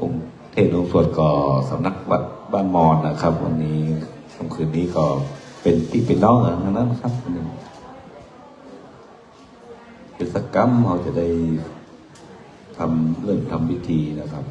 องค์เทศน์องค์สวดก่อสำนักวัดบ้านมอนนะครับวันนี้ค่ำคืนนี้ก็เป็นที่เป็นน้องอย่างนั้นนะครับวันนี้กิจกรรมเราจะได้เริ่มทำพิธีนะครับ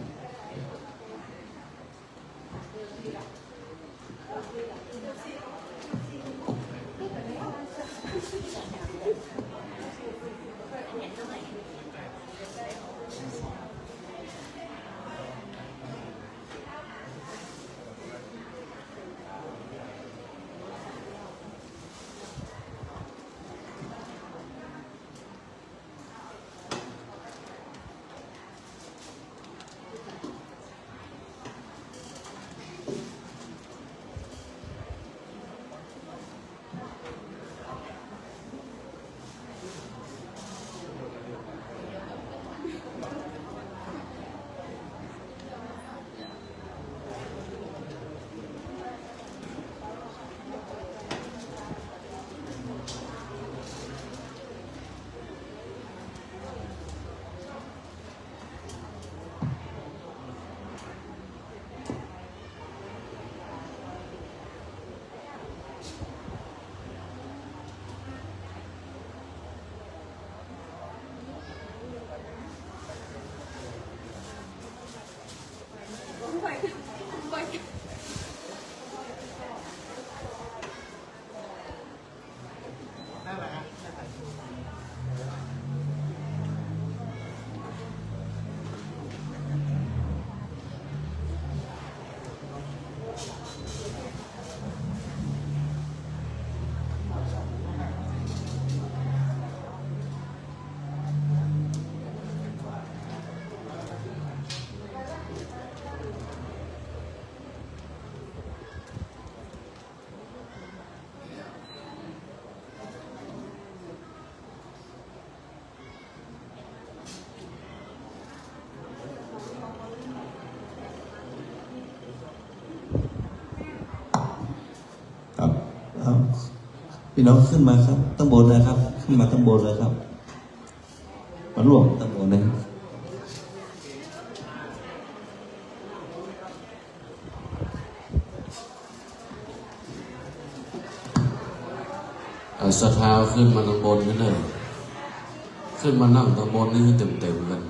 พี่น้องขึ้นมาครับตั้งบนนะครับขึ้นมาตั้งบนเลยครับมาร่วมตั้งบนเลยศรัทธาขึ้นมาตั้งบนกันเลยขึ้นมานั่งตั้งบนนี่ให้เต็มๆกัน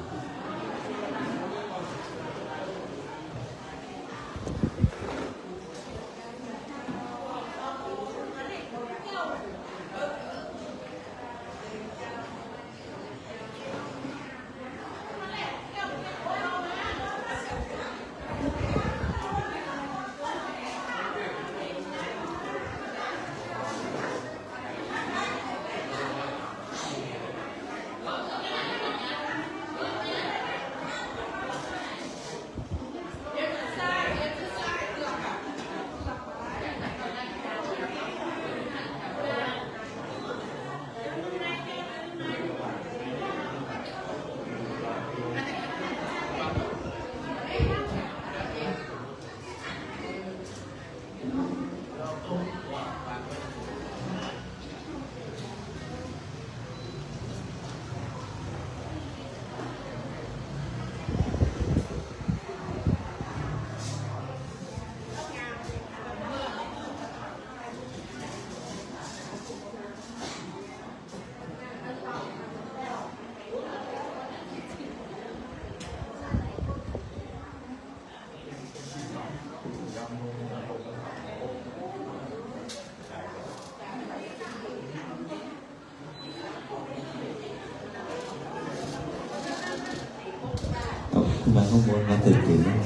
ขึ้นมาข้างบนมาตื่นแล้ว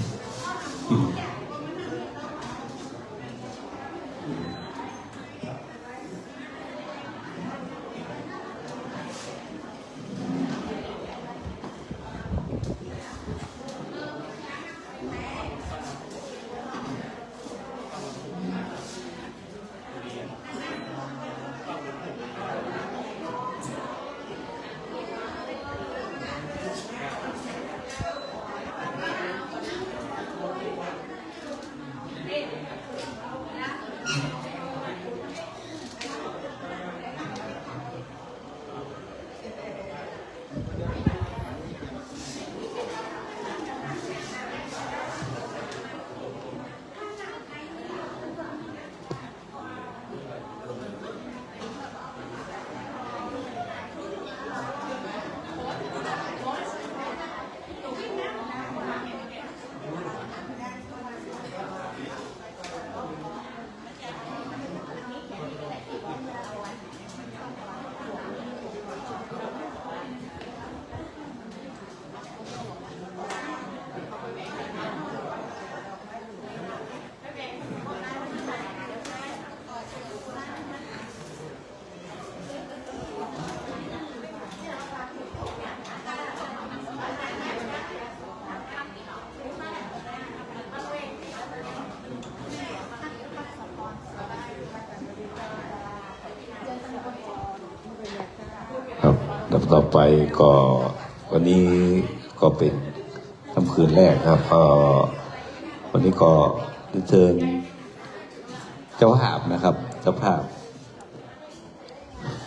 ลำดับต่อไปก็วันนี้ก็เป็นค่ำคืนแรกครับวันนี้ก็เชิญเจ้าภาพนะครับเจ้าภาพ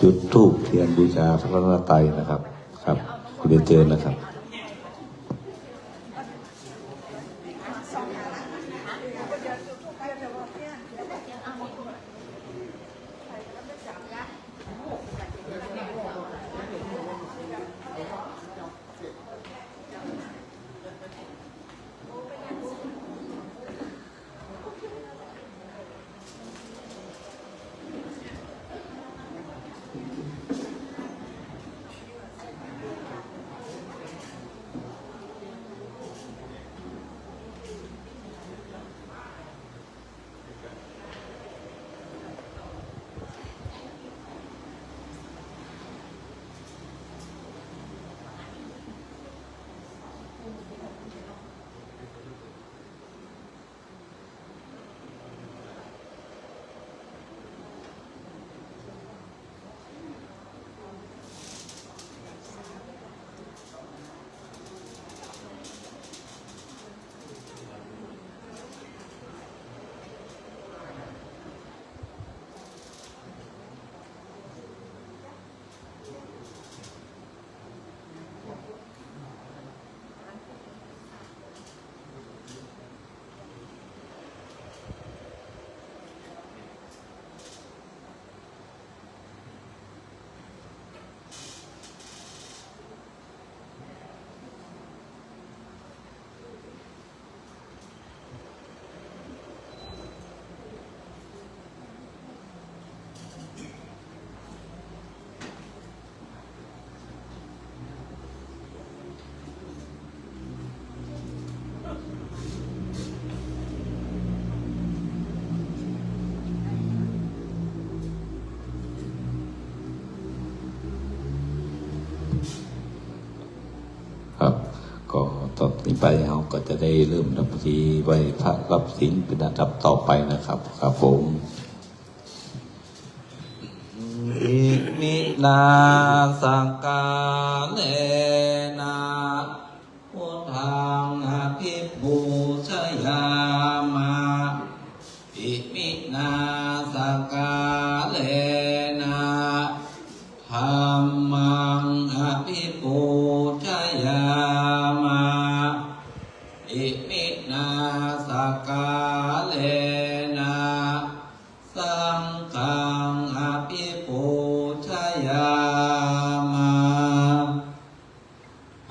จุดธูปเทียนบูชาพระรัตนตรัยนะครับครับคุณเรียนเชิญนะครับครับก็ต่อนี้ไปเราก็จะได้เริ่มทำพิธีไหว้พระรับศีลเป็นอันดับต่อไปนะครับครับผมอิมินาสังกาเลนะพุทธังอภิปูชยามาอิมินาสังกาเลนะธัมมังอภิปูชยามาอิมินาสักกาเลนะสังฆังอภิปูชยามา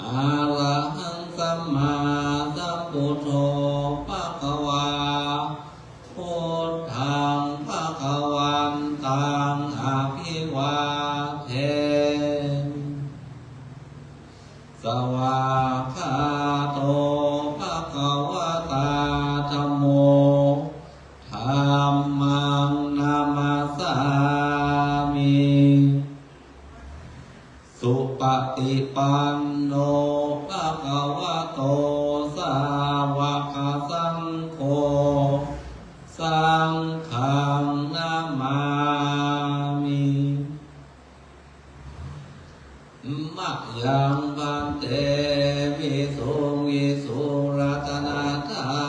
อะระหังสัมมาสัมพุทโธภะคะวาพุทธังภะคะวันตังอภิวาเทสวากขาโตภะคะวะตาธัมโมธัมมังนามัสสามิสุปฏิปันโนภะคะวะโตสาวกสังโฆสังฆังนามามิมะยังพันเตวิสุงวิสุรัตนาทา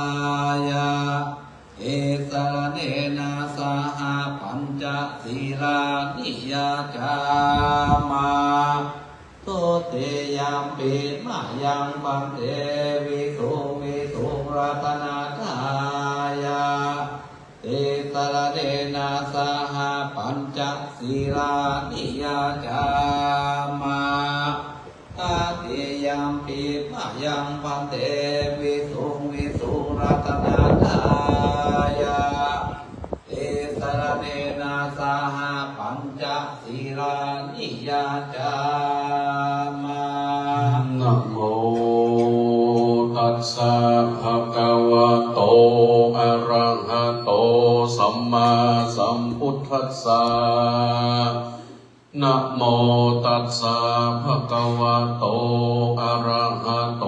ยาเอสรเนนะสหปัญจศีลานิยาจามาตุเตยัมปิมะยังพันเตวิสุงวิสุรัตนาทายาเอสรเนนะสหปัญจศีลานิยาจามาตาเตยัมปิมะยังพันเตวิสุงวิสุรัตนาทายาเอสรเนนะสหปัญจศีลานิยาจามานะโมตัสสะภะคะวะโตอะระหะโตสัมมาสัมพุทธัสสะนะโมตัสสะภะคะวะโตอะระหะโต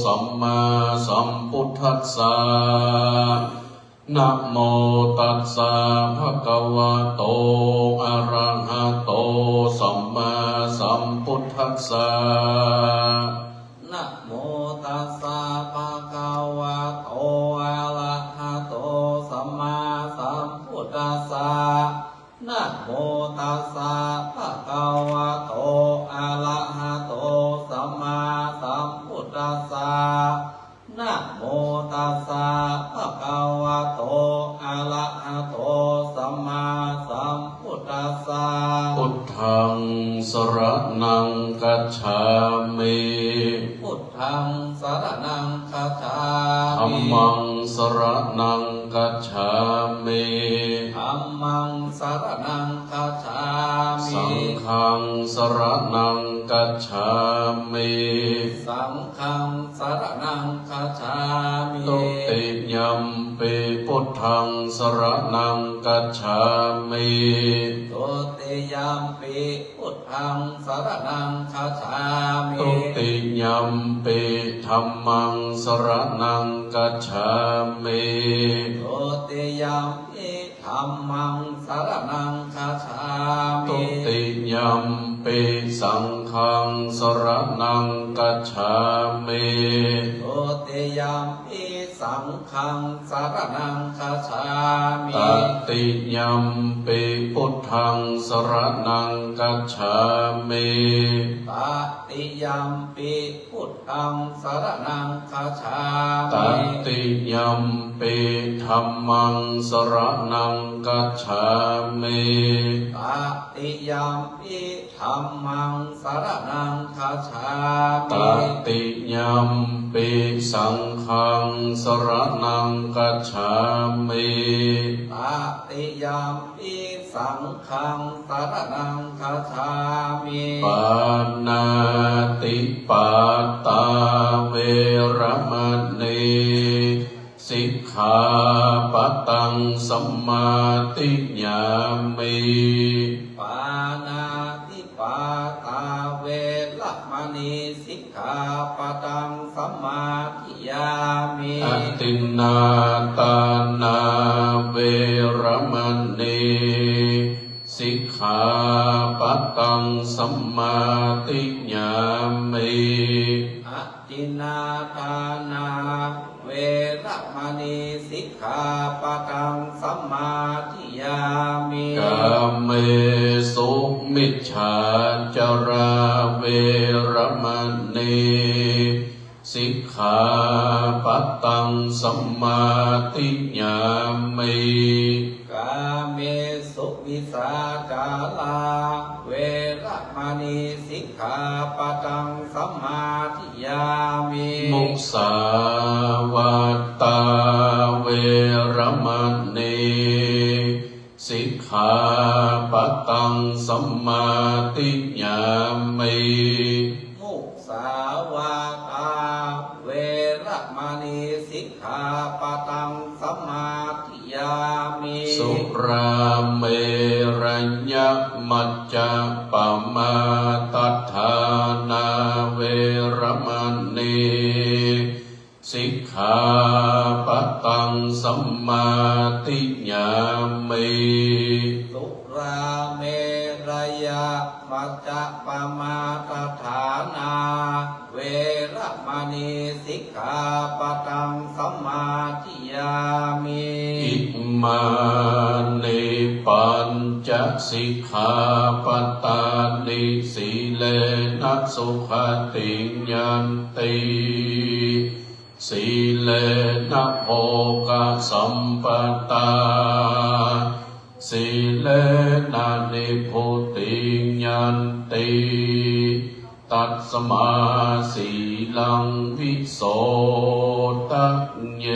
สัมมาสัมพุทธัสสะ นะโมตัสสะภะคะวะโตอะระหะโตสัมมาสัมพุทธัสสะนะโมตัสสะภะคะวะโตอะระหะโตสัมมาสัมพุทธัสสะนะโมตัสสะภะคะวะโตอะระหะโตสัมมาสัมพุทธัสสะนะโมตัสสะภะคะวะโตอะระหะโตสัมมาสัมพุทธัสสะพุทธังสรณังกัจฉามิ พุทธังสรณังคัจฉาธัม มิ มังสรณังกัจฉามิ ธัมมังสรณังคัจฉามิ สังฆังสรณังกัจฉามิ สังฆังสรณังคัจฉามิ ตุติยัมปิพุทธังสรณังกัจฉามิ ตุติยัมปิพุทธังสรณังคัจฉามิ ตุติยัมปิธัมมังสรณังกัจฉามิ ตุติยัมปิธัมมังสรณังคัจฉามิ ตุติยัมปิสังฆังสรณังกัจฉามิ ตุติยัมปิสังฆังสรณังคัจฉามิ ตติยัมปิพุทธังสรณังกัจฉามิ ตติยัมปิพุทธังสรณังคัจฉาตมิ ติยัมปิธัมมังสรณังกัจฉามิ ตติยัมปิธัมมังสรณังคัจฉาตมิ ติยัมปิสังฆังสรณังกัจฉามิ ตติยัมปิสังฆังสรณังคัจฉามิ ปานาติปาตาเวระมณีสิกขาปะตังสัมมาติญามิ ปานาติปาตาเวระมณีสิกขาปะตังสัมมาทิยามิ อตินนาตานาเวระมณีสิกขาปะตังสัมมาติญามิ อตินาทานาเวระมณีสิกขาปะตังสัมมาทิยามิ กาเมสุมิจฉาจาราเวระมณีสิกขาปะตังสัมมาติญามิ กาเมสุวิสาจาลาเวระมณีสิกขาปะตังสัมมาทิยามิ มุสาวาตาเวระมณีสิกขาปะตังสัมมาติญามิ มุสาวาตาเวระมณีสิกขาปะตังสัมมาทิยามิ สุราเมรยมัจจปมาตัฏฐานาเวระมณีสิกขาปะตังสัมมาติญามิ สุราเมรยมัจจปมาตฐานาเวระมณีสิกขาปะตังสัมมาทิยามิ อิมานิปัญจสิกขาปตานิสีเลนะสุขติยันติสีเลนะโภคสัมปตาสีเลนะนิพุติยันติตัสมาสีลังวิโสตัจเย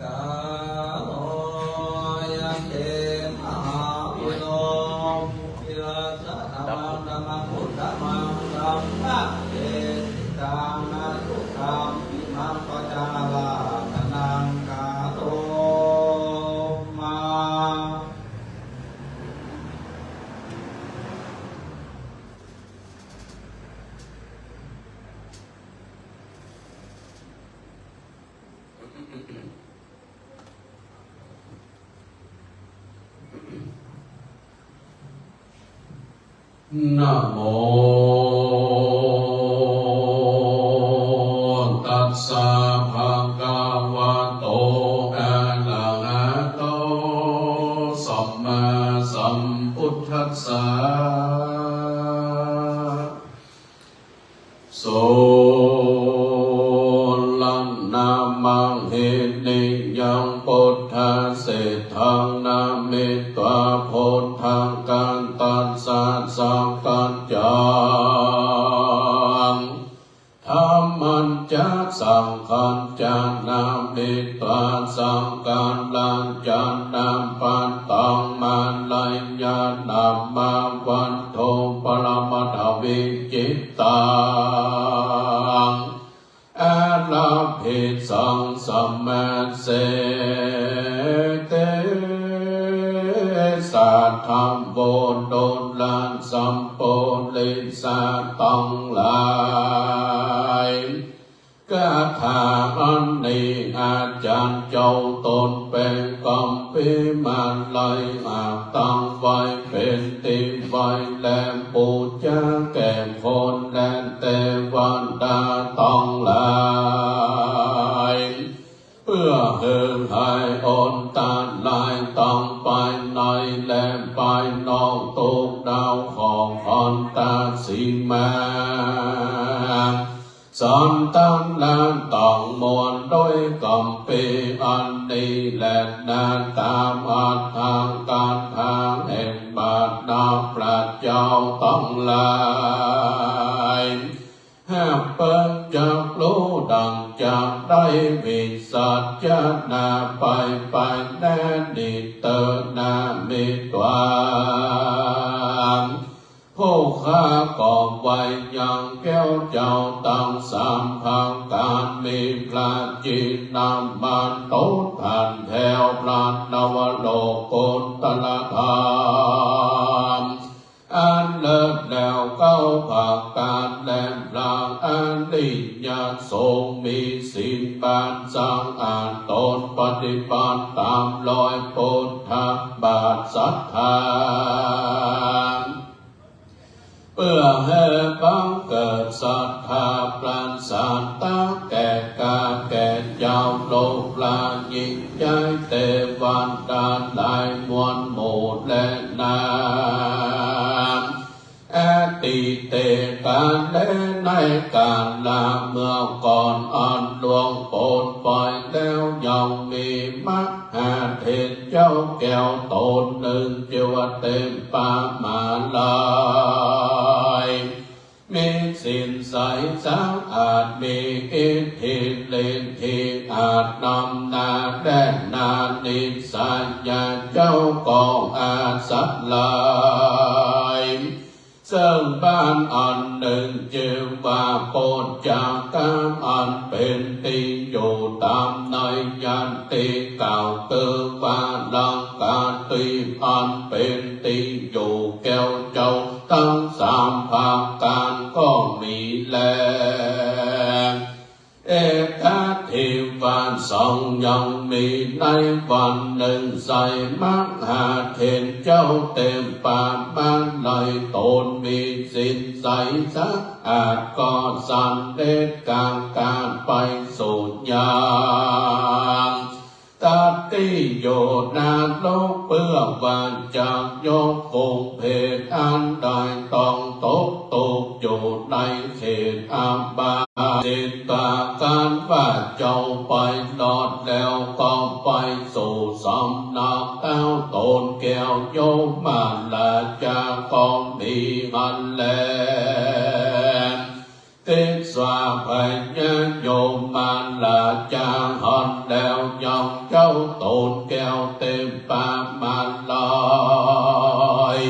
กาโลยันเตมหาวิโลวิรัชธรรมังธัมมังพุทธมังธัมมะเตสิตังนะทุกขังอิมังปัจจาลาธนังกาโล นะโมตัสสะภะคะวะโตอะระหะโตสัมมาสัมพุทธัสสะโสลังนามังเหนิยังพุทธะเสถังนามิตวาพุทธังกันตัสสะสังกัจจังธัมมัญจะสังกัจจานามิตวาสังกัจลัญจานาปันตังมันลายญานามาวันโทปรมัตถวิจิตตังอาลาภิสังสัมมาเสเตสัทธัมโบโดลันสัมโพลิสัตตังหลายกาถาอันนี้อาจารย์เจ้าตนเป็นกัมปิมันไลอาตั้งไว้เป็นติไว้แลมปูจาแก่คนแลนเทวันดาต้องหลายเพื่อเฮือให้อนตาลายต้องไปในแลมไปนองตุกดาวของอนตาสีมาสันตังนั้นต้องมวลโดยกำปีอันนี้และนานตามอันทางการทางแห่งบาทนาพระเจ้าต้องลายห้าเปิดจากรู้ดังจากได้วิสัจนาไปแน่นิเตนามิตวาผู้ข้ากอบไว้ยังแก้วเจ้าตั้งสามพังการมีพระจิตนำมันตุทันแถวพระนวโลกุตตรธรรมอันเลิศแล้วเก้าภาคการแลมพลางอันดิญาทรงมีศีลบานสร้างอ่านตนปฏิบัติตามรอยพุทธบาทศรัทธาเพื่อให้บังเกิดศรัทธาปราศสัตตาแก่กาแก่เจ้าโลกลายิ่งใจเทวันดาลหลายมวลหมู่และนามอติเตการและในการลาเมื่อก่อนอ่อนหลวงโปรดปล่อยแล้วยังมีมัคหาเทศเจ้าแก้วตนหนึ่งเจวเต็มปามาลายมีสินใสสะอาดมีอิทธิเลนที่อาจนำนาแดนนานิสัญญาเจ้ากองอาสัตลายซึ่งบ้านอันหนึ่งจึงว่าโปรดจากการอันเป็นติอยู่ตามในยันติเก่าเกิดว่าลังการตีอันเป็นติอยู่แก้วเจ้าตั้งสามภาคการก็มีแลเอกทิวันสองยังมีในวันหนึ่งใส่มัคหาเทนเจ้าเต็มปากบ้านไหลตนมีสินใสสะอาดก็สันเดชกลางการไปสู่ญาณตัดที่โยนาโลกเพื่อวันจากยกคงเพศอันใดต้องตกอยู่ในเขตอาบาจิตตาการว่าเจ้าไปนอนแล้วก็ไปสู่สำนักเต้าตนแก้วโยมมาละจากกองมีหันแลติสวาพญาโยมมาละจางหันแล้วยังเจ้าตนแก้วเต็มปากมันลอย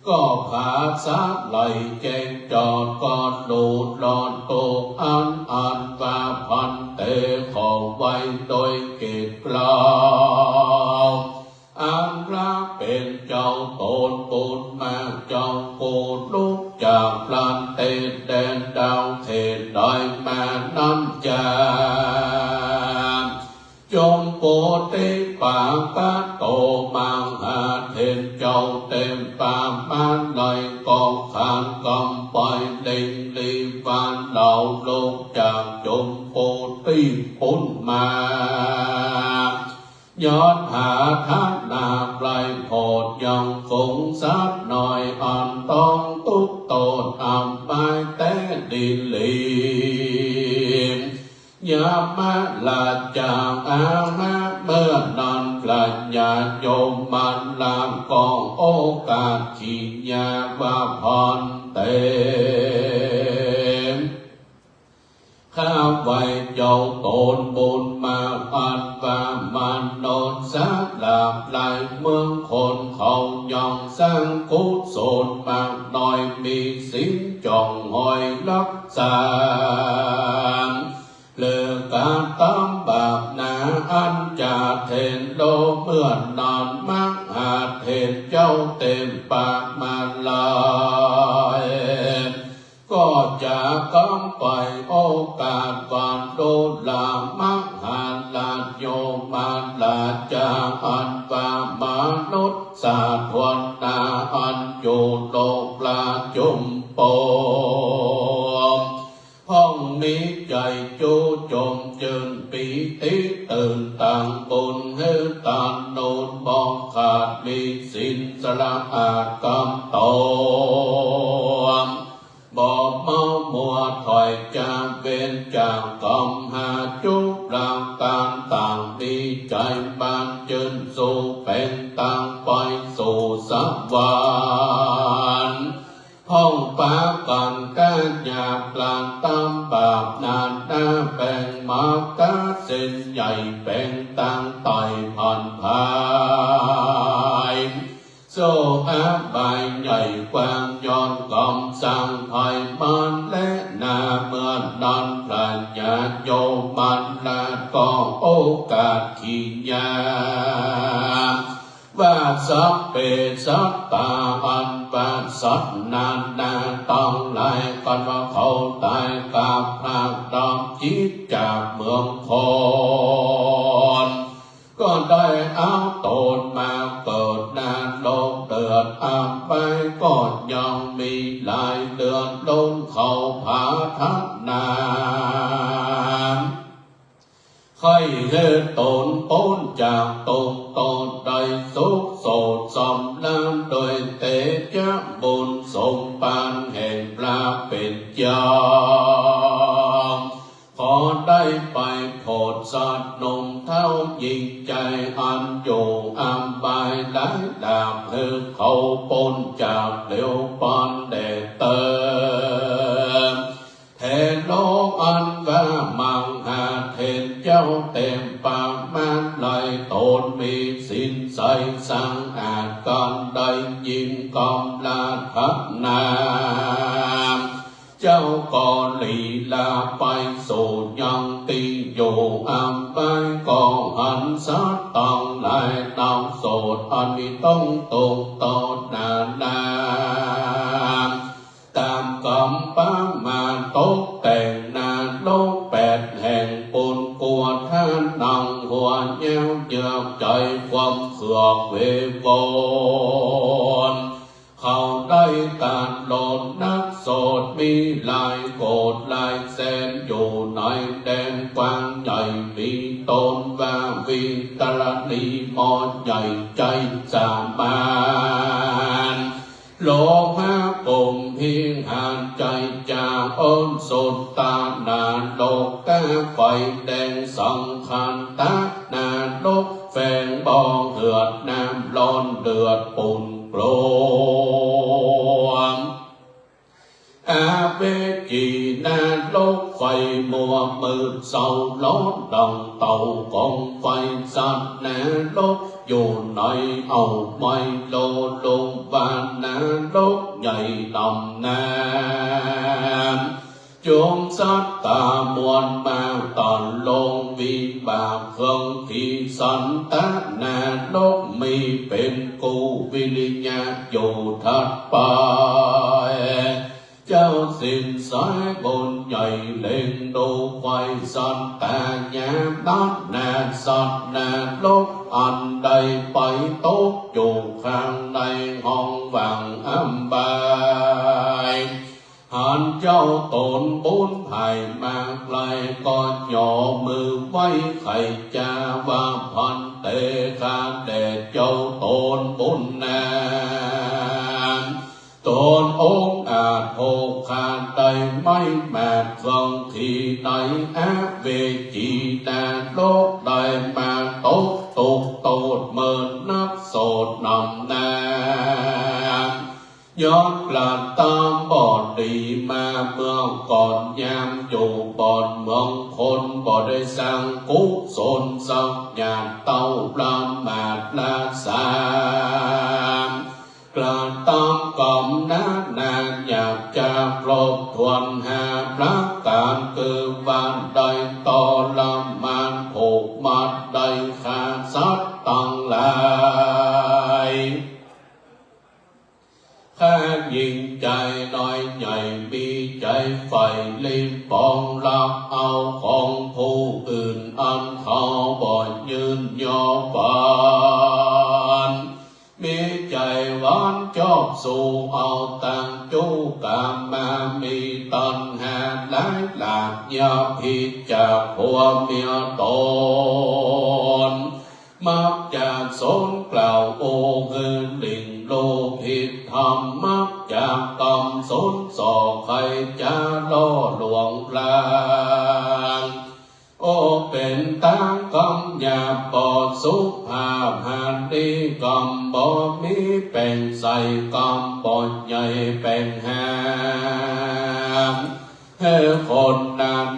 ก็ผาซักไหลเจงจอดก่อนดูดรอนตกอันว่าพันเตขอไว้โดยเกตกล่าวอันรักเป็นเจ้าตนบุญมาเจ้าปูดลุกจากพลันเตแดนดาวเทศได้มาน้ำจาจงโปรดติ ปากกาโตมังหาเทนเจ้าเต็มปากมันลอยกองขานกำปล่อยเล็งลีวานเหล่าโลกจากจมโปตีปุนมายอดหาทัศนาไกลโพดยังคงสัดหน่อยอ่อนต้องตุกโตดอ่ำไม้แต่ดินลียามาลาจางอามาเมื่อนอนกลัดญาโยมมันลามกองโอกาสขีญาว่าพรเต็มข้าไว้เจ้าตนบุญมาอันว่ามันโนนสักหลาบหลายเมืองคนเขายองสร้างกุศลมากน้อยมีสิ่งจองหอยรักษาเลือการตามบาปนาอันจะเทนโลเมื่อนอนมักหาเทนเจ้าเต็มปากมาลายก็จะกำไปโอกาสก่อนโดลามักหาลาโยมาลาจาอันว่ามนุษย์สาธวนนาอันอยู่โลกลาจุมโปห้องมีใจจูจมจึงปีติตื่นต่างบุญเฮตานโนนมองขาดมีสินสละอาจกำโตบอกเมามัวถอยจากเว้นจากกรรมหาจุกร่างการต่างดีใจบานจืนสู่เป็นต่างไปสู่สวรรค์ห้องปากันการหยาบกลางตามบาปนานหน้าแบ่งมากาเส้นใหญ่แบ่งต่างต่อยผ่อนพายโซอาบายใหญ่กว้างย้อนกอมสร้างภัยมันและนาเมื่อนอนพระญาโยมันละก็โอกาสขีญาว่าสัพเพสัตตาอันว่าสัตว์นานาต้องไล่กันว่าเขาตายกับพระดอมจิตจากเมืองคนก็ได้เอาตนมาเกิดนานโลกเดือดอาไปก็ยังมีหลายเดือนลงเขาผาทักนาใครเห็นตนพ้นจากตนตนได้สุขโสดสมน้ำโดยเตจาบุญสมปานแห่งพระเป็นเจ้าขอได้ไปโปรดสัตว์นมเท่ายิ่งใจอันอยู่อันบายได้ดาบเธอเขาปนจากเหลวปอนแดดเติมแทนโลกอันว่ามังหาเทนเจ้าเต็มปากมันไหลตนมีสินใสสังอาจก่อนได้ยิงกอมลาทักนาเจ้าก่อลีลาไปสู่ยังตีอยู่อัมไปก่อหันสัตต้องไหลนำโสดอันมีต้องตกตอดนาตามกำปังมาตกแต่งนาโลกแปดแห่งปุนกวดท่านนังหัวเย้าเยือกใจความเขือกเววอนเขาได้การหลดนักโสดมีลายโกดลายแสนอยู่ในแดนกว้างใหญ่มีตนว่าวิตรณีมอดใหญ่ใจสามานโลภะปุ่มพิงหานใจจากอ้นสุดตานาโลกแก้ไฟแดงสังขันตานาโลกแฝงบองเหือดน้ำร้อนเดือดปุ่นโปรมอาเวจีนาโลกไฟมัวมืดเศร้าร้อนดังเต่ากองไฟสัตว์นาโลกอยู่ในเอาไม่โลลงบานนาโลกใหญ่ดำน้ำจงสัตตามวลมาตอนลงวิบากเครื่องที่สันตนาโลกมีเป็นกูวิริยะอยู่ทัดไปเจ้าสิ้นสายบนใหญ่เล่งดูไฟสันตาญาณนัดนาสัตนาโลก อันใดไปตกอยู่ข้างในห้องวังอัมบายหันเจ้าตนบุญไผ่มาไกลก็ย่อมือไว้ไข่จาว่าพันเตคาแด่เจ้าตนบุญนาตนองค์อาจโภคาใดไม่แม้ฟังที่ไหนอาเวจีนาโลกใดมาตกตุกโตดเมินนักโสดนำนาย้อนกลับตามบ่อดีมาเมืองก่อนยามอยู่บ่อนเมืองคนบ่ได้สร้างกุศลสักญาติเต้าประมาทละสามกลับตามกรรมนั้นนานอยากจะครบทวนหาพระการคือวันใดต่อละมานผูกมัดใดขาดสัตว์ตั้งหลายแค่ยิ่งใจน้อยใหญ่มีใจใฝ่รีบปองรักเอาของผู้อื่นอันเขาบ่ยืนยอฝันมีใจหวานชอบสู่เอาตังจูกามามีตัณหาหลายหลากยาพิจจากผัวเมียตนมักจากสนกล่าวโอเงินดิ่งโลภิตธรรมมักจากกรรมสนส่อใครจะล่อลวงพลางโอเป็นตั้งกรรมหยาบปอดสุภาพหาดีกรรมบ่มีเป็นใส่กรรมบ่ใหญ่เป็นหางให้คนนาน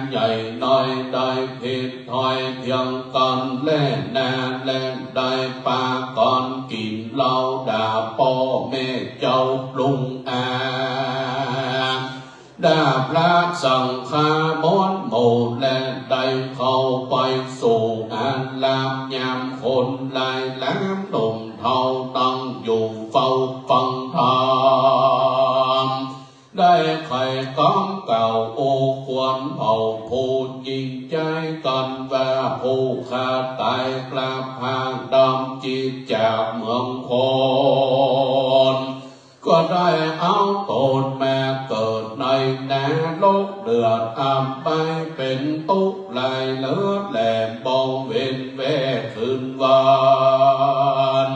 ใหญ่น้อยได้ผิดถอยเทียงกันเล่นนานเล่นได้ปาก่อนกินเหล้าด่าพ่อแม่เจ้าปรุงอาด่าพระสังฆามนต์หมู่และได้เข้าไปสู่อันลามยามคนลายแหลมหนุ่มเท่าตั้งอยู่เฝ้าฟังธรรมได้ใครก้อมเก่าโอควรเผ่าผู้ยิงใจกันว่าผู้ขาดตายกลับพางดำจิตจากเมืองคนก็ได้เอาตนแม่เกิดในแดนโลกเดือดอาบไปเป็นตุกลายเลือดแหลมบองเว้นแวคืนวัน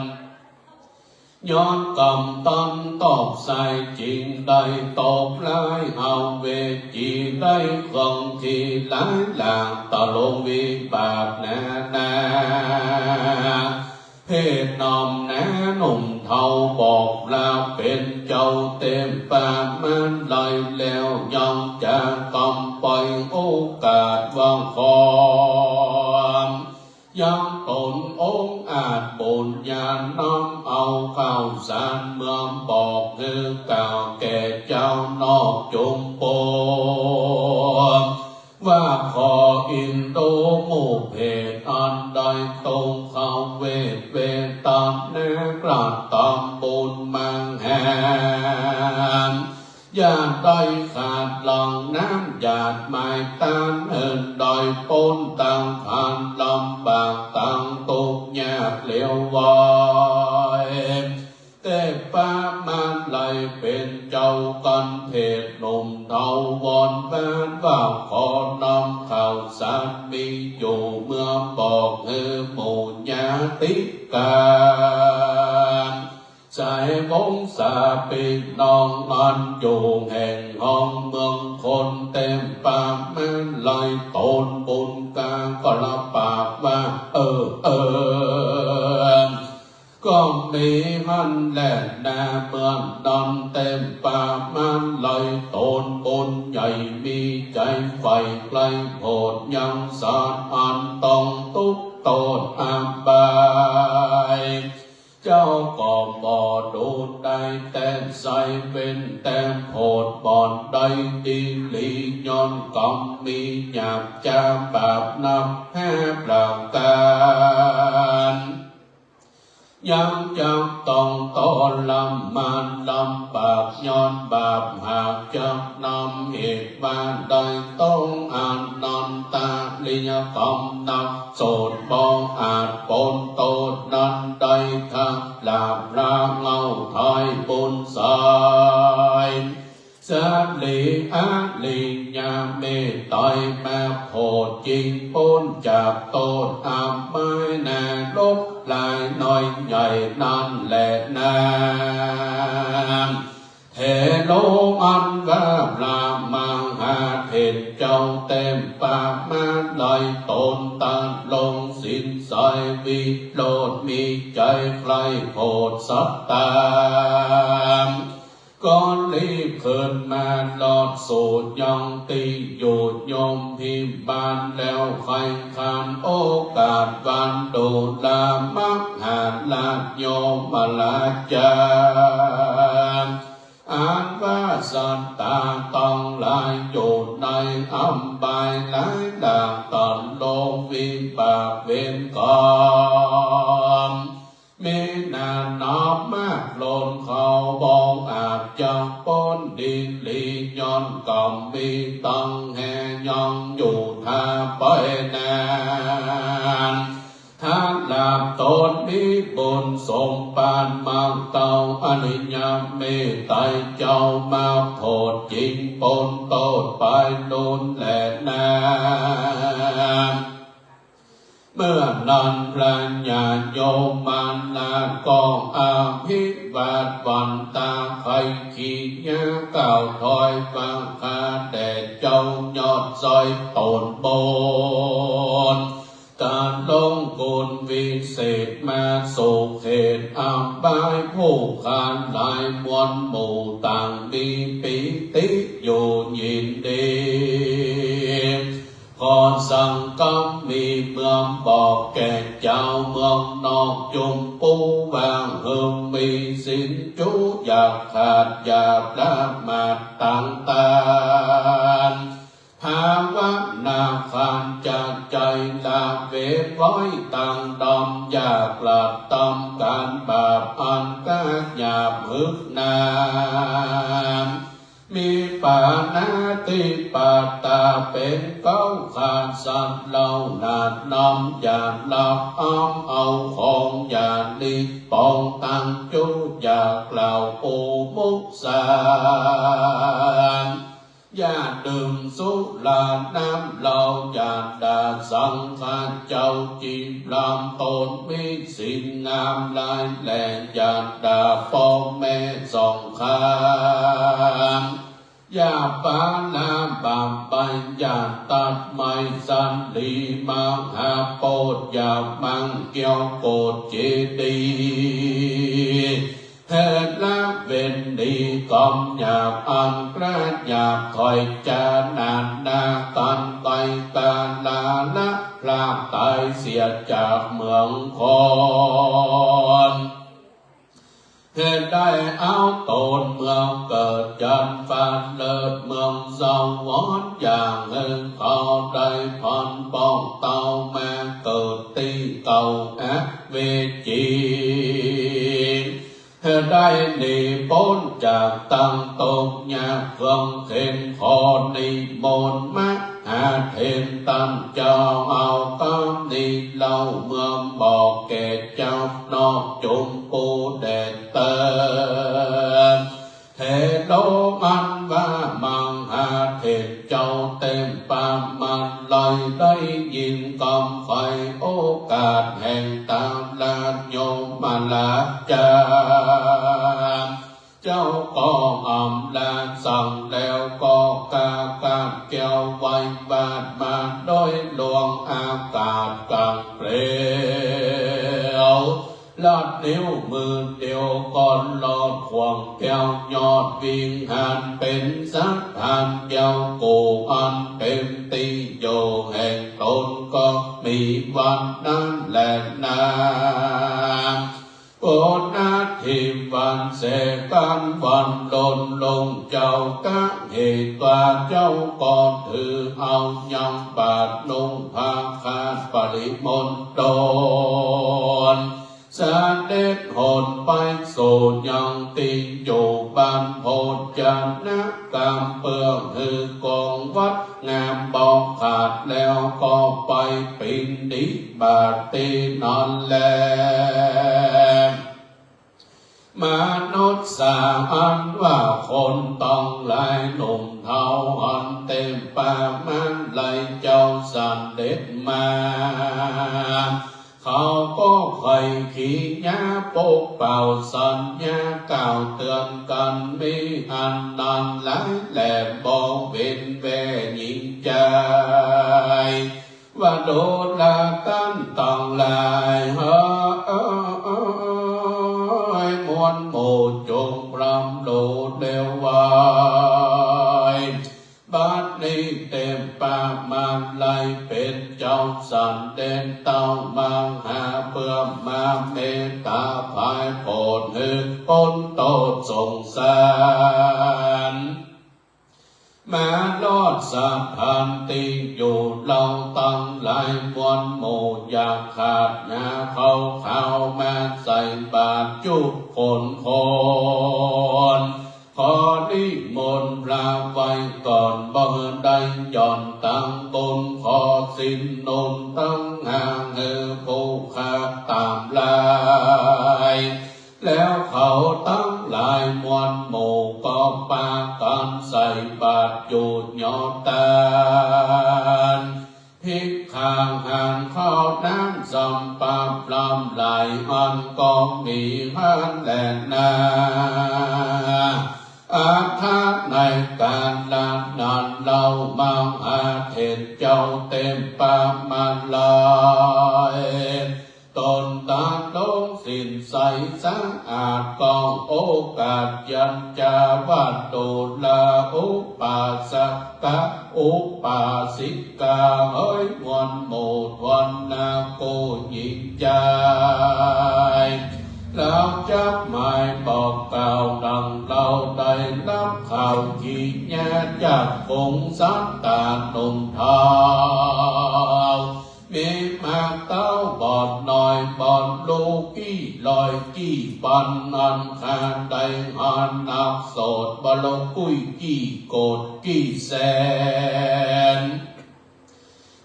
ย้อนกรรมตันตอบใส่จริงได้ตอบลายเอาเวจีได้คงที่หลายหลางตะลงวิบากนาเพศนอมแน่หนุ่มเท่าบอกลาเป็นเจ้าเต็มปากมันไหลแล้วยังจะกำไปโอกาสวางคอนยังตนองค์อาจบุญญาณน้ำเอาข้าวสารเมืองบอกเนื้อกล่าวแก่เจ้านอกจงปนว่าขออินโดโมเพศอันใดตรงเขาเวทตามเนื้อกลาดตามบุญมังแหนญาติได้ขาดหลังน้ำญาติไม่ตานเอินดอยปนต่างผ่านลำบากต่างตกยากเหลววายแต่ป้ามันไหลเป็นเจ้ากันเพศหนุ่มเทาวอนบ้านว่าขอนำข่าวสารมีอยู่เมื่อบอกหมู่ญาติการใจวงศาปิน้องอันอยู่แห่งห้องเมืองคนเต็มปากแม่นไหลตนบุญกาก็ละปากว่าก็มีมันแหละนาเมืองดำเต็มปากมันไหลตนบุญใหญ่มีใจไฟไกลโพดยังสาดอันต้องทุกโตดอาบายเจ้าก็บ่ดูได้แต่ใส่เป็นแต่โพดบ่อนได้ดีลีย้อนกำมีหยาบจาบาปนับแห่ปรากการยังจำต้องตนลำมันลำบากย้อนบาปหากจะนำเหตุบ้านใดต้องอ่านนอนตาลี ยกรรมนักโสดบ่อาจปนโตดนั้นได้ทั้งลาบลาเงาถอยบุญสายสาลีอาลีญาเมตอยแม่โพดจริงพ้นจากโตดอามไม่แน่ลบลายน้อยใหญ่นั่นแหละนางเทโลอันว่าปลามังหาเห็นเจ้าเต็มปากมาลอยตนตันลงสินใสวิโลดมีใจใครโพดสัตตามก่อนรีบเขินมาลอดสูดยองตีหยุดยมพิบาลแล้วใครขานโอกาสวันโดลามักหาลาดโยมมาลาจารอ่านว่าสัตตาต้องลายอยู่ในอัมบายหลายด่างตอนลงวิบากเวนกรรมมีนานอบมากลนเขาบองอาบจังป้นดินลีย้อนกล่อมมีตังแห่ยองอยู่ท่าไปนานท่านลาบตนมีบุญสมปานมังเตาอนิยมเมตไตเจ้ามาโพดจริงปนโตดไปโดนแหละนาเมื่อนั้นพระญาติโยมมันลากองอาภิวาทวันตาไข่ขี้ยาเก่าถอยฟังคาแด่เจ้ายอดซอยตนบนการลงกุลวิเศษมาสุขเหตุอับบายผู้ขานหลายมวลหมู่ต่างมีปิติอยู่ยินดีขอสั่งกำมีเมืองบอกแก่เจ้าเมืองนอกจุมปูวางเฮิมมีสินจุอยากขาดอยากละมาต่างตานภาวนาขานจากใจลาเวทไว้ต่างดอมอยากหลัดตำการบาปอันกาหยาบฮึกนามมีปานาติปาตาเป็นเก้าขาดสัตว์เหล่านาดน้อมอยากหลับอ้อมเอาของอยากดีปองตั้งจุอยากกล่าวปูมุกสารญาติดื่มสุราน้ำเหล้าญาติด่าสังฆาเจ้าจีบลำตนมีสิ่งงามลายแหล่ญาติด่าพ่อแม่สองข้างยาปานาบาปปัญญาตัดไม่สันดีมังหาโปดยามังเกี่ยวโกดเจดีเหตุละเว้นดีกอมหยาบอันกระหยาบถอยจานานนาตันไตตาลาละพลาดตายเสียจากเมืองคอนเหตุได้เอาตนเมืองเกิดจันฟันเลิศเมืองสวรรค์อย่างเงินเขาได้พันป้องเต้าแม่เกิดตีเก่าแอเวจีเหตุได้หนีพ้นจากตั้งตกยากเฟื่องเข็นขอนิมนต์มาหาเทนตันเจ้าเอากำนิเล่าเมืองบอกแก่เจ้านอกจุมปูแดดเติมเทโลมันว่ามังหาเทนเจ้าเต็มปามมันลอยได้ยินกำไฟโอกาสแห่งตามลาโยมมาลาจาเจ้าก็อำลาสั่งแล้วก็กาแก้วไว้บาดมาโดยหลวงอากาศกลางเปลวลอดนิ้วมือเดียวก่อนลอดขวงแก้วยอดวิ่งหันเป็นสักพันแก้วกูอันเป็นตีโยแห่งตนก็มีวันนั้นแหละนาโอนาทิวันเสกันวันลนลงเจ้ากะเหตุว่าเจ้าก่อนถือเอายังบาดลงพาคาปริมณฑล เสด็จหนไปสู่ยังติอยู่บ้านโพจนะกำเปืองคือกองวัดงามบอกขาดแล้วก็ไปปินดิบาตีนอนแลมนุษย์สาอันว่าคนต้องไหลหนุ่มเทาอันเต็มป่ามันไหลเจ้าสันเด็ดมาเขาก็เคยขี้ยาปกเป่าสัญญากล่าวเตือนกันมีอันนั้นหลายแหลมบอกเป็นแวหญิงใจว่าโดนละกันต้องลายมวลโมจงพรำโลดเดววายบัดนี้เต็มปากมันไหลเป็นเจ้าสันเด่นเต้ามังหาเพื่อมาเมตตาภายโปรดนึกพ้นโตสงสารมาลอดสัพพันติอยู่เราตั้งหลายมวลโมอยากขาดหน้าเขามาใส่บาตรจุกคนขอนิมนต์พระไว้ก่อนบ่ได้ย่อนตั้งบนขอสินนนตั้งหางผู้ขาตามลายแล้วเขาตั้งหลายมวลหมู่ก็ปากันใส่บาตรอยู่ยอดตาลพิกข้างห่างเข้าน้ำสัมปาปลำไหลอันก็มีพันแหลนนาอาทาในการลานนานเรามังอาเทศเจ้าเต็มปามันลายตนตาลงสินใสสะอาดกองโอกาสยัญจาวัดตุลาอุปาสกะอุปาสิกาเฮ้ยมวลโมทวันนาโกยิงใจแล้วจับหมายบอกกล่าวดังเราได้รับข่าวขี้แย่จากคงสัตตาหนุ่มเทามีมาเต้าบอดหน่อยบอดลูกกี้ลอยกี้ปันอันคาไดอันนักโสดบลกุยกี้โกดกี้แสน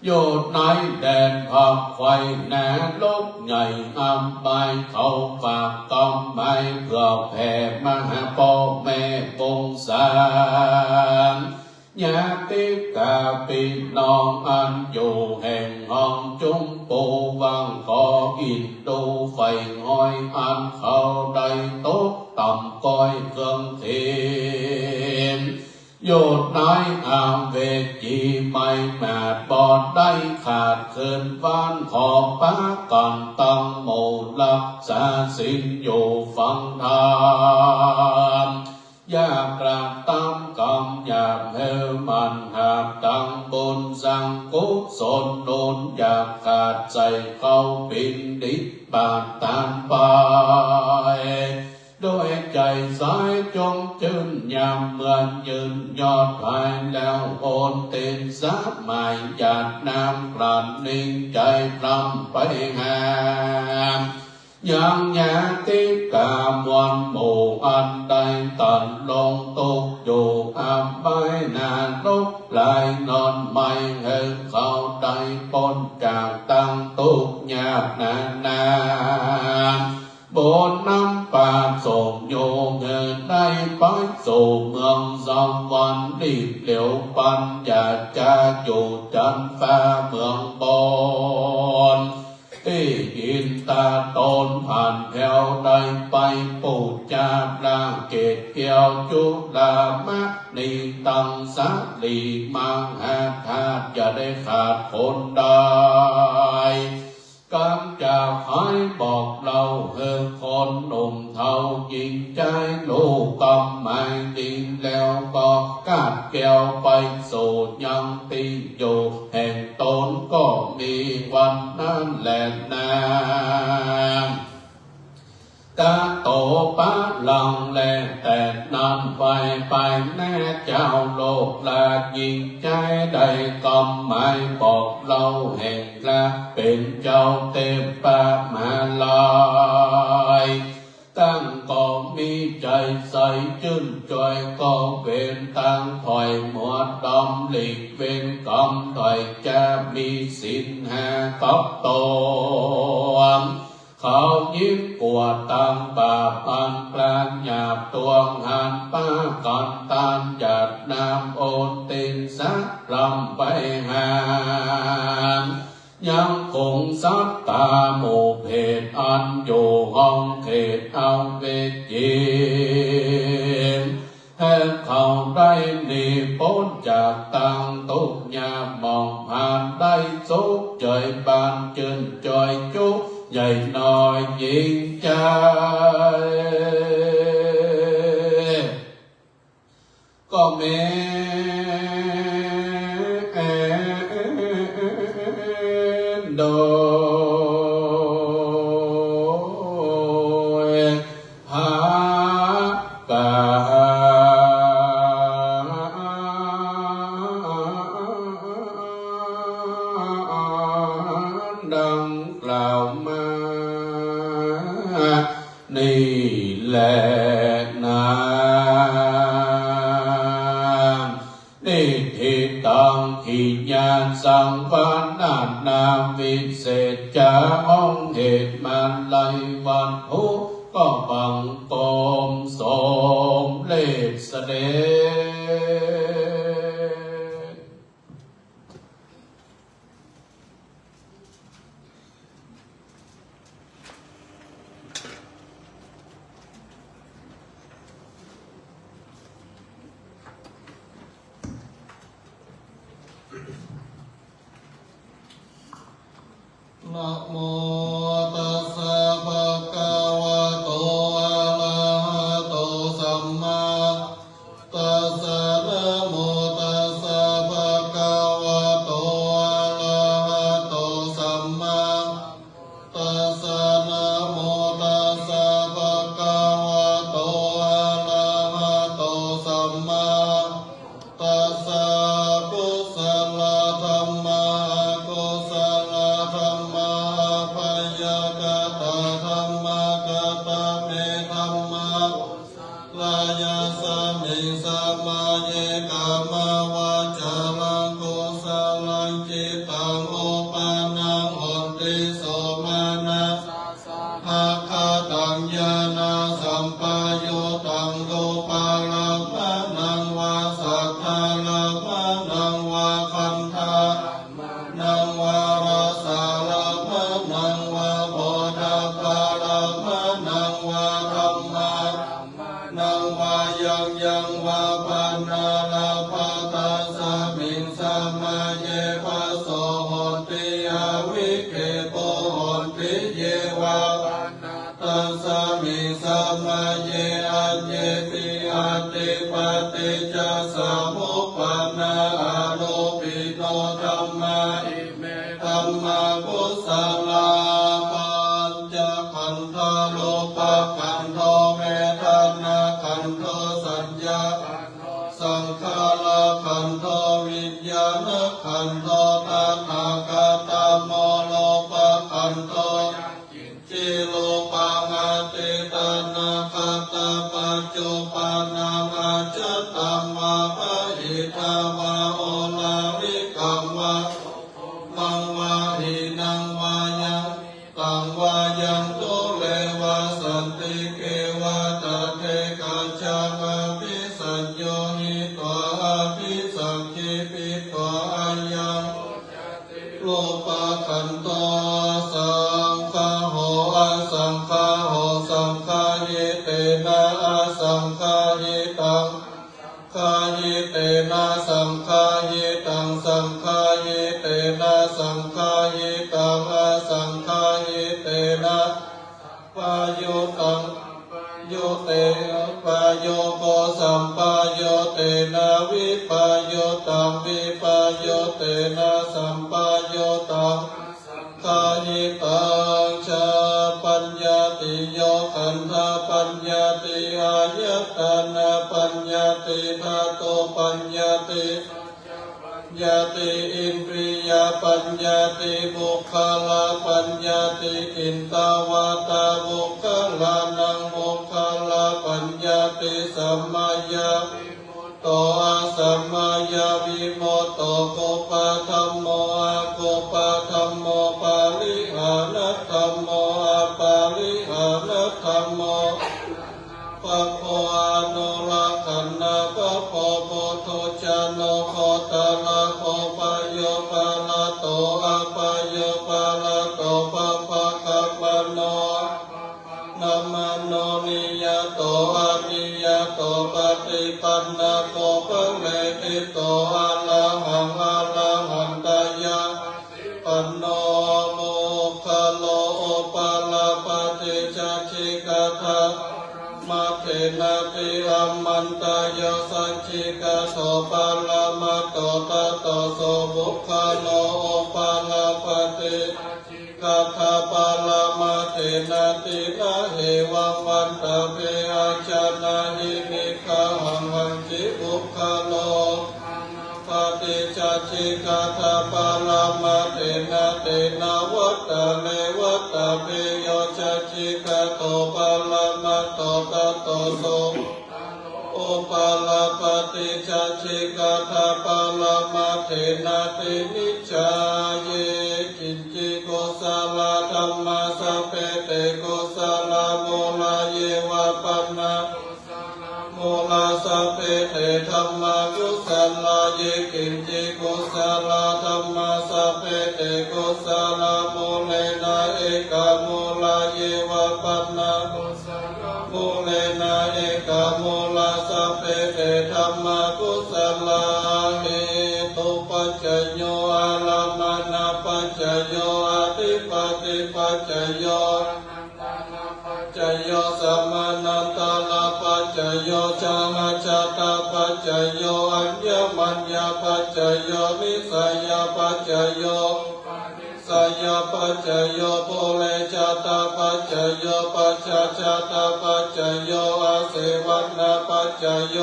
โยดในแดนผักไฟแหนลกใหญ่อำไปเขาฝากกำไม่เพื่อแผ่มาหาพ่อแม่ปงสารญาติกาปิน้องอันอยู่แห่งห้องจุมปูวังขออินดูไฟห้อยอันเขาได้ตกต่ำก้อยเครื่องเทียนโยดน้อยอาเวจีไม่แมาดบอดได้ขาดคืนบ้านขอป้าก่อนตั้งโมลักษาสินอยู่ฟังธรรมยากกระตำกำอยากเฮมันหาบตั้งบนสังกุศลโดนอยากขาดใจเข้าปินดิบานตานไปด้วยใจสายจงจืนยามเหมือนยืนยอดภายแล้วโอนเต็นสาบหมายหยาดน้ำกลั่นนิ่งใจพรำไปหามยังญาติกามวันหมู่อันใดตันลงตกอยู่อาบายนาลุกลายนอนไม่เห็นเขาได้พ้นจากตั้งตุกยากนาบนน้ำป่าส่งโยเงินได้ไปสู่เมืองสวรรค์รีบเหลียวปัญญาจะอยู่จันฟ้าเมืองบนที่ยินตาตนผ่านแถวได้ไปปูจาปรางเกตเกี่ยวจุลามะนีตังสัลีมังหาธาตุจะได้ขาดคนได้กำจากให้บอกเราเฮคนหนุ่มเทายิงใจลูกกำไม่ดินแล้วก็กาดแก้วไปสู่ยังตีอยู่แห่งตนก็มีวันนั้นแหละนาก ตาโตปะลังแลแต่นำไปแม่เจ้าโลกลายิงใจได้กำไม่บอกเล่าแห่งละเป็นเจ้าเต็มปะมาลายตั้งก็มีใจใสจื่นจอยก็เป็นตั้งถอยหมวดดำหลีกเป็นกำถอยจะมีสินหากับตัวเขายิ้มปวดตังบาปอันปราณหยาบตัวหันป้าก่อนตานจัดน้ำโอนตินสักลำไปหานยังคงสัตตาหมู่เพศอันอยู่ห้องเขตเอาเวจีให้เขาได้หนีพ้นจากตังทุกยามมองผ่านได้สุขใจบานจืนจอยจุกใหญ่น้อยยิ่งใจก็แม้โดยหากาดังกล่าวมานี่แหละนะนิทิตังขิญาณสังปานานาวิเศษจาห้องเหตุมันไลวันทุกก็บังกมสมเลขเสด็จนะโมตัสสะภะคะวะโตอะระหะโตสัมมาตัสสะนะโมตัสสะภะคะวะโตอะระหะโตสัมมาตัสสะนะโมตัสสะภะคะวะโตอะระหะโตสัมมาตัสสะกุศลธัมมากุศลธัมมาปัญญากตาธัมมากตาเมธัมมาลายาสมิสัมมาเยกามาวาจารังกุศลังจิตตังโอปานังหนติโสมานะภะคะตังญาณสัมปยุตตังตุปาลังมะนังวาสัทธาลังมะนังวาคันธานังวารสาลังมะนังวาโพธาภาลังมะนังวาธัมมานังวายังวาปานาลาภาตัสสะมิงสัมมาเยภะโสโหติอาวิเคโตโหติเยวาตัสสะมิงสัมมาเยอัญเยติอาติปฏิจจสมุปปนาอาโลปิโนธัมมาอิเมธัมมากุศลาปัญจขันธาโลภขันโธเวทนาขันโธสัญญาสังขารขันโธวิญญาณขันโธตัณหากตโมโลภขันโธจิโลปังอติตานาคตาปัจจุปานังอาจตังวาภหิตาวาโอลาวิกังวามังวาหินังวายังตังวายังตุเลวะสันติเกวะตะเทกัจจามะภิสัญโยหิตวะอภิสังคิปิตวะอายังโลภขันโตสังฆาโหอสังฆาโหสังฆายิเตนะอสังฆายิตังคายิเตนะสังฆายิตังสังฆายิเตนะสังฆายิตังอสังฆายิเตนะปายุตังโยเตปาโยโกสัมปาโยเตนะวิปาโยตังวิปาโยเตนะสัมปาโยตังคายิตังชาปัญญาติโยขันธ นาปัญญาติธาโตปัญญาติญาติอินทรียปัญญาติบุคลาปัญญาติอินตาวาตาบุคลานังบุคลาปัญญาติสัมมายาโตอาสัมมายาวิโมตโตโกปะธัมโมอะโกปะธัมโมปาลิหานะธัมโมอะปาลิหานะธัมโมปะโพอะโนรักขันนาปะโพโพโทจาโนโคตาลาโพปะโยปะละโตอะปะโยปะละโตปะปะกะปะโนนะมะโนนิยโตอะนิยโตปฏิปันนาโกภะเวทิโตอะระหังอะระหันตายะปันโนโมคาโลโอปะละปะติจักขิกะทะมาเทนะติอัมมันตายสัจฉิกะโสปะละมะโตตะโตโสบุคคโลโอปะละปะติกะทะปะละมะเทนะตินะเหวังวันตะเปอาจานะหิมิคาหังหังจิบุคคโลปฏิจักขิกะทะปะละมะเทนะตินะวัตตะเลวัตตะเปโยจักขิกะโตปะละมะโตตะโตโสโอปะละปฏิจักขิกะทะปะละมะเทนะตินิจจายเยกินจิโกสาลาธัมมาสัพเพเตโกสาลาโมลาเยวะปันนาโมลาสัพเพเตธัมมากุศลาเยกินจิโกสาลาธัมมาสัพเพเตโกสาลาโมเลนะเอกาโมลาเยวะปันนาโมเลนะเอกาโมลาสัพเพเตธัมมากุศลาเหตุปัจจโยอารามานาปัจจโยอาทิปติปัจจโยจโยสัมมานันตาลาปัจจโยจามาจาตาปัจจโยอัญญมัญญาปัจจโยนิสัยปัจจโยสยปัจจโยโพเลจาตาปัจจโยปัจจจาตาปัจจโยอาเสวันาปัจจโย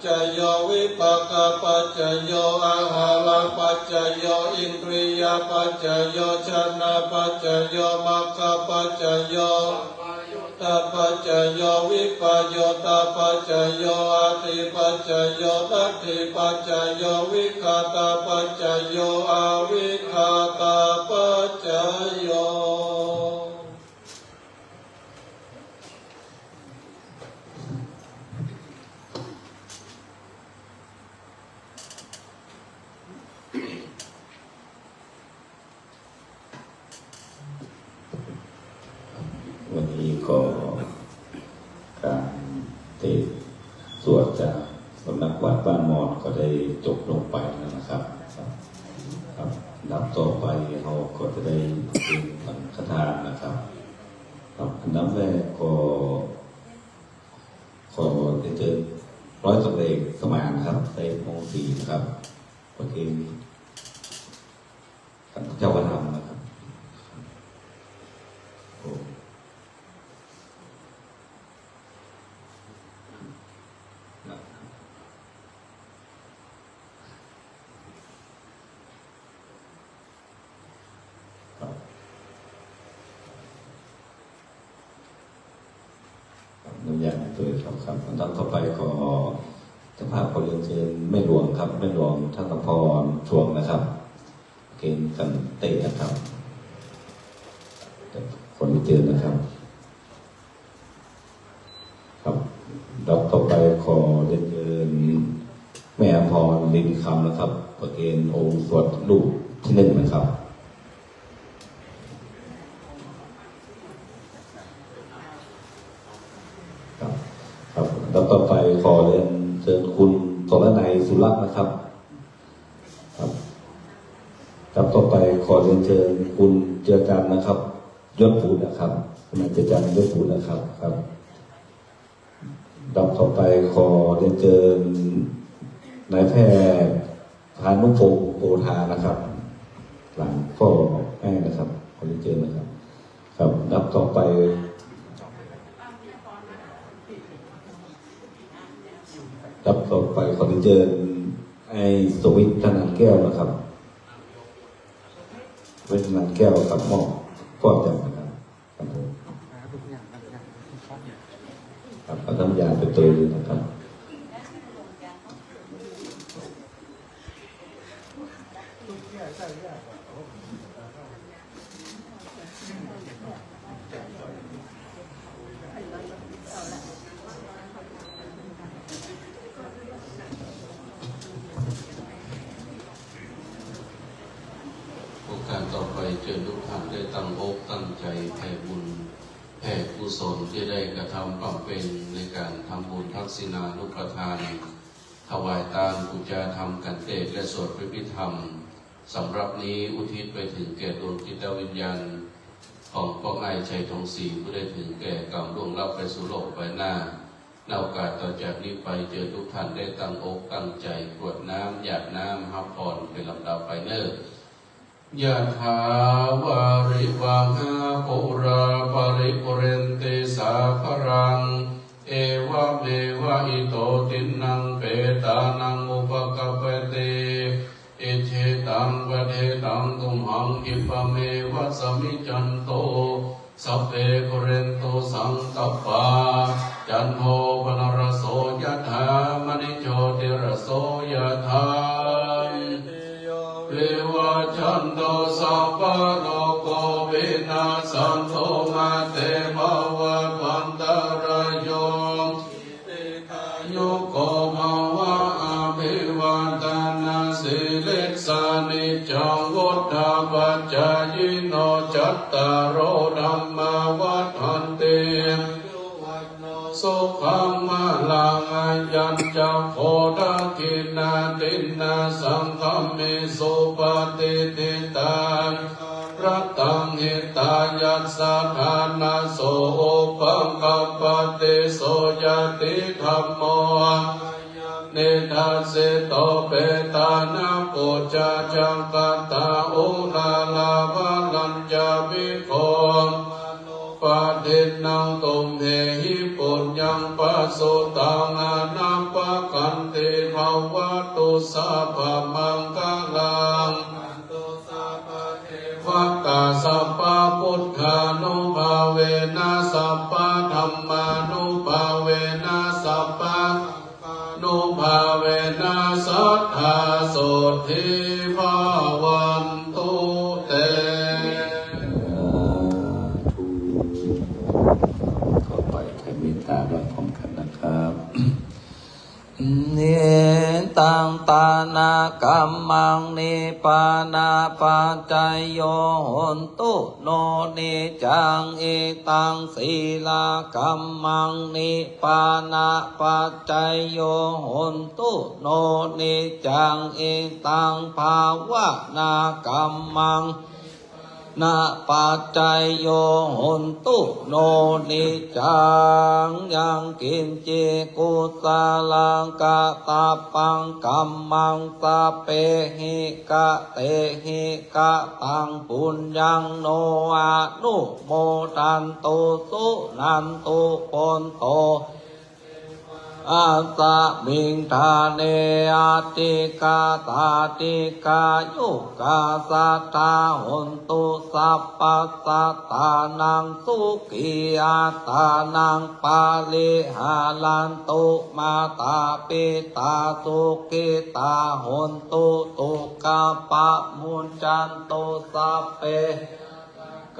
จโยวิปากปัจจโยอาหาราปัจจโยอินทรียปัจจโยชนะปัจจโยมัคคะปัจจโยตาปัจจโยวิปโยตาปัจจโยอาทิปัจจโยนัตถิปัจจโยวิคาตาปัจจโยอาวิคาตาปัจจโยวันนี้ก็การเทศน์สวดจากสำนักวัดบ้านมอดก็ได้จบลงไปแล้วนะครับครับดับต่อไปเราก็จะได้เป็นสังฆทานนะครับครับอันดับแรกก็ขอได้เจอร้อยตำรวจสมานครับในมงสีนะครับโอเคท่านเจ้าวัฒน์นะครับน้ำยาตัวครับอันดับต่อไปก็จะพาคนเรียนเชิญแม่หลวงครับแม่หลวงทัตพรช่วงนะครับเกณฑ์กันเตะนะครับคนเรียนเชิญนะครับครับดับต่อไปขอเรียนเชิญแม่พรลินคำนะครับประเกณฑ์องค์สวดลูกที่หนึ่งนะครับแล้วต่อไปขอเรียนเชิญคุณสรนัยสุรักษ์นะครับครับต่อไปขอเรียนเชิญคุณเจือจันทร์นะครับยศภูมินะครับคุณเจือจันทร์ยศภูมินะครับครับต่อไปขอเรียนเชิญนายแพทย์พานุพงศ์โปธานะครับหลังพ่อแม่นะครับขอเรียนเชิญนะครับครับต่อไป เชิญไอ้สวิทธนันแก้วนะครับสวิทธนันแก้วกับหม้อฟอกจังนะครับครับผมครับเอาน้ำยาไปเตยเลยนะครับโอกาสต่อไปเชิญทุกท่านได้ตั้งอกตั้งใจแผ่บุญแผ่กุศลที่ได้กระทำบำเพ็ญในการทำบุญทักษิณานุปทานถวายทานบูชาธรรมกันเทศและสวดพระพิธรรมสำหรับนี้อุทิศไปถึงแก่ดวงจิตวิญญาณของพ่อไอ้ชัยทองศรีผู้ได้ถึงแก่กรรมล่วงลับไปสู่โลกไปหน้าในโอกาสต่อจากนี้ไปเจอทุกท่านได้ตั้งอกตั้งใจกรวดน้ำหยาดน้ำฮับพรเป็นลำดับไปเนิ่นยะถาวาริวหาปุราปาริปุเรนติสาครังเอวะเมวะอิโตตินังเปตานังอุปกัปปติอิเชตังปะเทตังตุมหังอิปะเมวะสมิจันโตสัพเพปุเรนโตสังกัปปาจันโทปนรโสยะถามณิโชติรโสยะถาเววะจันโตสัพพะโลกโควินาสันโทมาเตภวัตวันตรายโยโยโกภวะอภิวัตนาสิลิสานิจังวุฒาปัจจายโนจัตตารโอธัมมาวัฏันติสุขังมาลังอายัญจโคดาคินาตินาสังฆมิสุปฏิทิตังรัตตังหิตายัสสะทานาโสปังกัปปติโสยติธัมโมเนทัสสิโตเปตานาปุจจาจังกัตตาอุลาลาภลัญจวิโคปะทินังตุมเหหิปุญญังปัสสุตังอนัปปะกันติภวตุสัพพมังคลังวัตตาสัพพะพุทธานุภาเวนะสัพพะธัมมานุภาเวนะสัพพะนุภาเวนะสัทธาโสทิภาวันตุเตขอไปใช้เมตตาด้วยพร้อมกันนะครับ เนตังตานากัมมังนิปานาปัจจยโยโหนตุโนนิจังเอตังศีลากัมมังนิปานาปัจจยโยโหนตุโนนิจังเอตังภาวนากัมมังนาปัจจัยโยโหนตุโนนิจังยังกินเจกุสาลังกะตาปังกัมมังสะเปหิกะเตหิกะตังปุญญังโนอานุโมทันตุสุนันตุปนโตอาสะมิงทาเนอาติกาตาติกายุกาสัทธาหุนตุสัพพสัตตานังสุขีอาตานังปาลิหาลันตุมาตาปิตาสุขิตาหุนตุตุกาปะมุนจันตุสัพเพ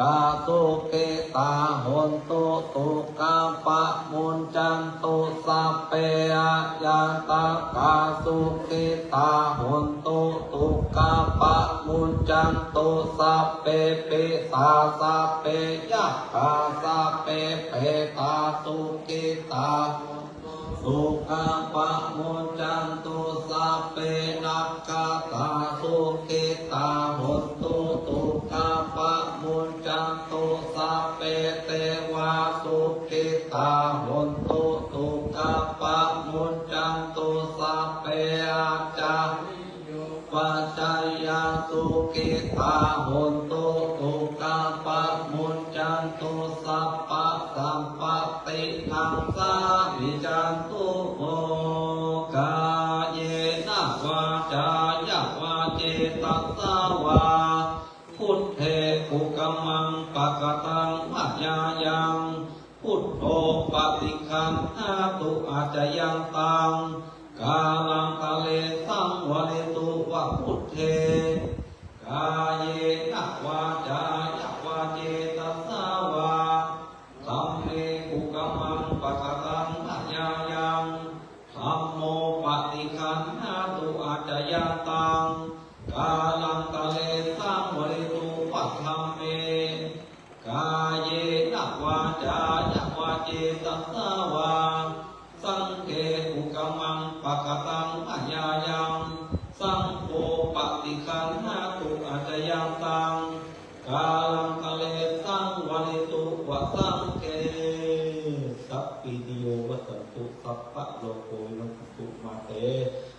กาตุเกตาหนตุตุกาปะมุนจันตุสัพเพอะยาตากาสุเกตาหนตุตุกาปะมุนจันตุสัพเพเปตาสัพเพยะกาสัพเพเปตาสุเกตาสุขังปะมุนจันตุสัพเพนักกาตาสุเกตาหนตุตุกาปะมุนจันตุสัพเพเทวาสุเกตาหนตุตุกาปะมุนจันตุสัพเพอาจาปัจจยสุเกตาหนตุตุกาปะมุนจันตุสัพพะสัมปตินังสาวิจันตุโภกาเย กุกัมมังปะกตังมะยายังพุทโธปฏิคันหาตุอาจยังตังกาลังทะเลสังวริตุวะพุทเทกายเยนะวาจายะวาเจตสาวาธัมเมกุกัมมังปะกตังมะยายังธัมโมปฏิคันหาตุอาจยังตังกาลังทะเลสังวริตุวะธัมเมกายเยนะวาจายะวาเจตสาวาสังเกตุกัมมังปะกตังมะยายังสังโฆปฏิคันหาตุอาจยังตังกาลังทะเลสังวริตุวะสังเกสัพพิติโยวัสสันตุสัพพะโลกโควินัสตุมาเต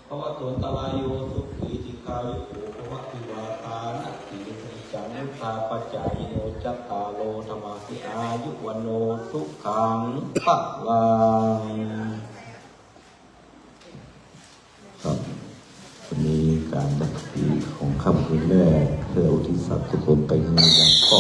ภวะตนตรายโยสุขีติกายุโภภวะติวาตานะติสัจจังมุตาปัจจายโนจัตตาโลธรรมาสิอายุวันโนสุขังภะลังครับวันนี้การบัตรทีของค่ำคืนแรกเพื่ออุทิศส่วนกุศลไปยังพ่อ